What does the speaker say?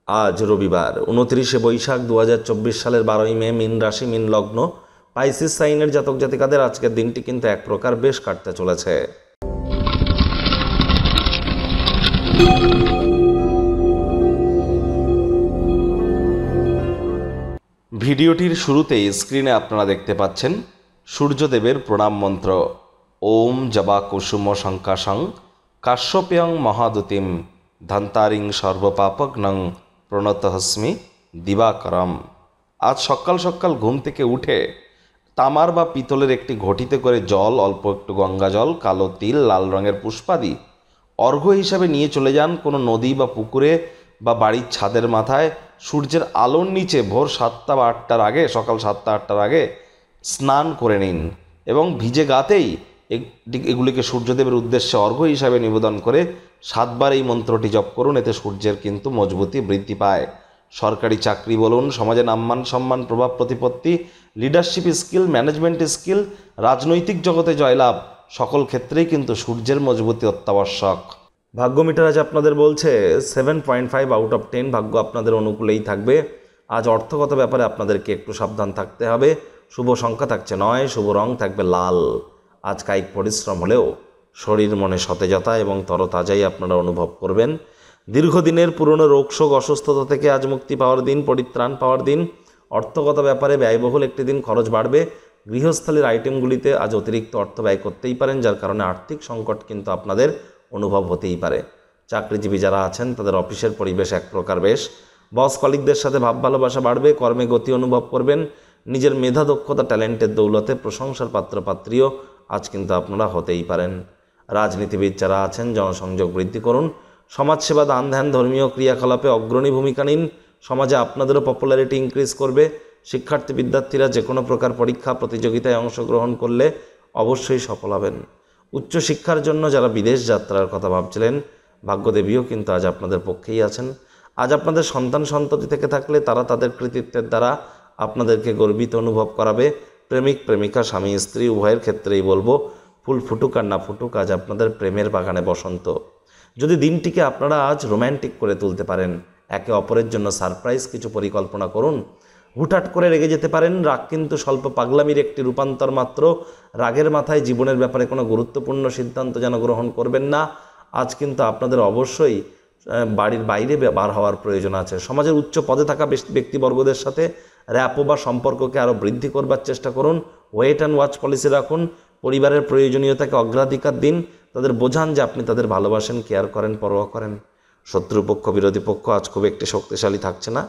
আজ রবিবার 29শে বৈশাখ 2024 সালের 12ই মে, মীন রাশি, মীন লগ্ন, পাইসিস সাইনের জাতক জাতিকাদের আজকের দিনটি কিন্তু এক প্রকার বেশ কাটতে চলেছে। ভিডিওটির শুরুতেই স্ক্রিনে আপনারা দেখতে পাচ্ছেন সূর্যদেবের প্রণাম মন্ত্র। ওম জবা কুসুম শঙ্কাশং কাশ্যপেয়ং মহাদুতিম ধন্তারিং সর্বপাপগ্নং প্রণতহস্মি দিবাকরম। আজ সকাল সকাল ঘুম থেকে উঠে তামার বা পিতলের একটি ঘটিতে করে জল, অল্প একটু গঙ্গা জল, কালো তিল, লাল রঙের পুষ্পাদি অর্ঘ্য হিসাবে নিয়ে চলে যান কোনো নদী বা পুকুরে বা বাড়ির ছাদের মাথায়। সূর্যের আলোর নিচে ভোর 7টা বা 8টার আগে, সকাল 7টা 8টার আগে স্নান করে নিন এবং ভিজে গাতেই এগুলিকে সূর্যদেবের উদ্দেশ্যে অর্ঘ্য হিসাবে নিবেদন করে 7 বার এই মন্ত্রটি জপ করুন। এতে সূর্যের কিন্তু মজবুতি বৃদ্ধি পায়। সরকারি চাকরি বলুন, সমাজে নাম্মান সম্মান, প্রভাব প্রতিপত্তি, লিডারশিপ স্কিল, ম্যানেজমেন্ট স্কিল, রাজনৈতিক জগতে জয়লাভ, সকল ক্ষেত্রেই কিন্তু সূর্যের মজবুতি অত্যাবশ্যক। ভাগ্য মিটার আজ আপনাদের বলছে 7.5 আউট অফ 10। ভাগ্য আপনাদের অনুকূলেই থাকবে। আজ অর্থগত ব্যাপারে আপনাদেরকে একটু সাবধান থাকতে হবে। শুভ সংখ্যা থাকছে 9, শুভ রং থাকবে লাল। আজ কায়িক পরিশ্রম হলেও শরীর মনে সতেজতা এবং তরতাজাই আপনারা অনুভব করবেন। দীর্ঘদিনের পুরনো রোগশোক, অসুস্থতা থেকে আজ মুক্তি পাওয়ার দিন, পরিত্রাণ পাওয়ার দিন। অর্থগত ব্যাপারে ব্যয়বহুল একটি দিন, খরচ বাড়বে। গৃহস্থলীর আইটেমগুলিতে আজ অতিরিক্ত অর্থ ব্যয় করতেই পারেন, যার কারণে আর্থিক সংকট কিন্তু আপনাদের অনুভব হতেই পারে। চাকরিজীবী যারা আছেন তাদের অফিসের পরিবেশ এক প্রকার বেশ। বস কলিগদের সাথে ভাব ভালোবাসা বাড়বে। কর্মে গতি অনুভব করবেন। নিজের মেধা, দক্ষতা, ট্যালেন্টের দৌলতে প্রশংসার পাত্রপাত্রীও আজ কিন্তু আপনারা হতেই পারেন। রাজনীতিবিদ যারা আছেন জনসংযোগ বৃদ্ধি করুন। সমাজসেবা, দান ধ্যান, ধর্মীয় ক্রিয়াকলাপে অগ্রণী ভূমিকা নিন। সমাজে আপনাদেরও পপুলারিটি ইনক্রিজ করবে। শিক্ষার্থী বিদ্যার্থীরা যে কোনো প্রকার পরীক্ষা প্রতিযোগিতায় অংশগ্রহণ করলে অবশ্যই সফল হবেন। উচ্চশিক্ষার জন্য যারা বিদেশ যাত্রার কথা ভাবছিলেন, ভাগ্যদেবীও কিন্তু আজ আপনাদের পক্ষেই আছেন। আজ আপনাদের সন্তান সন্ততি থেকে থাকলে তারা তাদের কৃতিত্বের দ্বারা আপনাদেরকে গর্বিত অনুভব করাবে। প্রেমিক প্রেমিকা, স্বামী স্ত্রী উভয়ের ক্ষেত্রেই বলবো, ফুল ফুটুক আর না ফুটুক, আজ আপনাদের প্রেমের বাগানে বসন্ত। যদি দিনটিকে আপনারা আজ রোম্যান্টিক করে তুলতে পারেন, একে অপরের জন্য সারপ্রাইজ কিছু পরিকল্পনা করুন। হুটহাট করে রেগে যেতে পারেন। রাগ কিন্তু স্বল্প পাগলামির একটি রূপান্তর মাত্র। রাগের মাথায় জীবনের ব্যাপারে কোনো গুরুত্বপূর্ণ সিদ্ধান্ত যেন গ্রহণ করবেন না। আজ কিন্তু আপনাদের অবশ্যই বাড়ির বাইরে বার হওয়ার প্রয়োজন আছে। সমাজের উচ্চ পদে থাকা ব্যক্তিবর্গদের সাথে র্যাপো বা সম্পর্ককে আরও বৃদ্ধি করবার চেষ্টা করুন। ওয়েট অ্যান্ড ওয়াচ পলিসি রাখুন। পরিবারের প্রয়োজনীয়তাকে অগ্রাধিকার দিন। তাদের বোঝান যে আপনি তাদের ভালোবাসেন, কেয়ার করেন, পরোয়া করেন। শত্রুপক্ষ, বিরোধী পক্ষ আজ খুব একটি শক্তিশালী থাকছে না।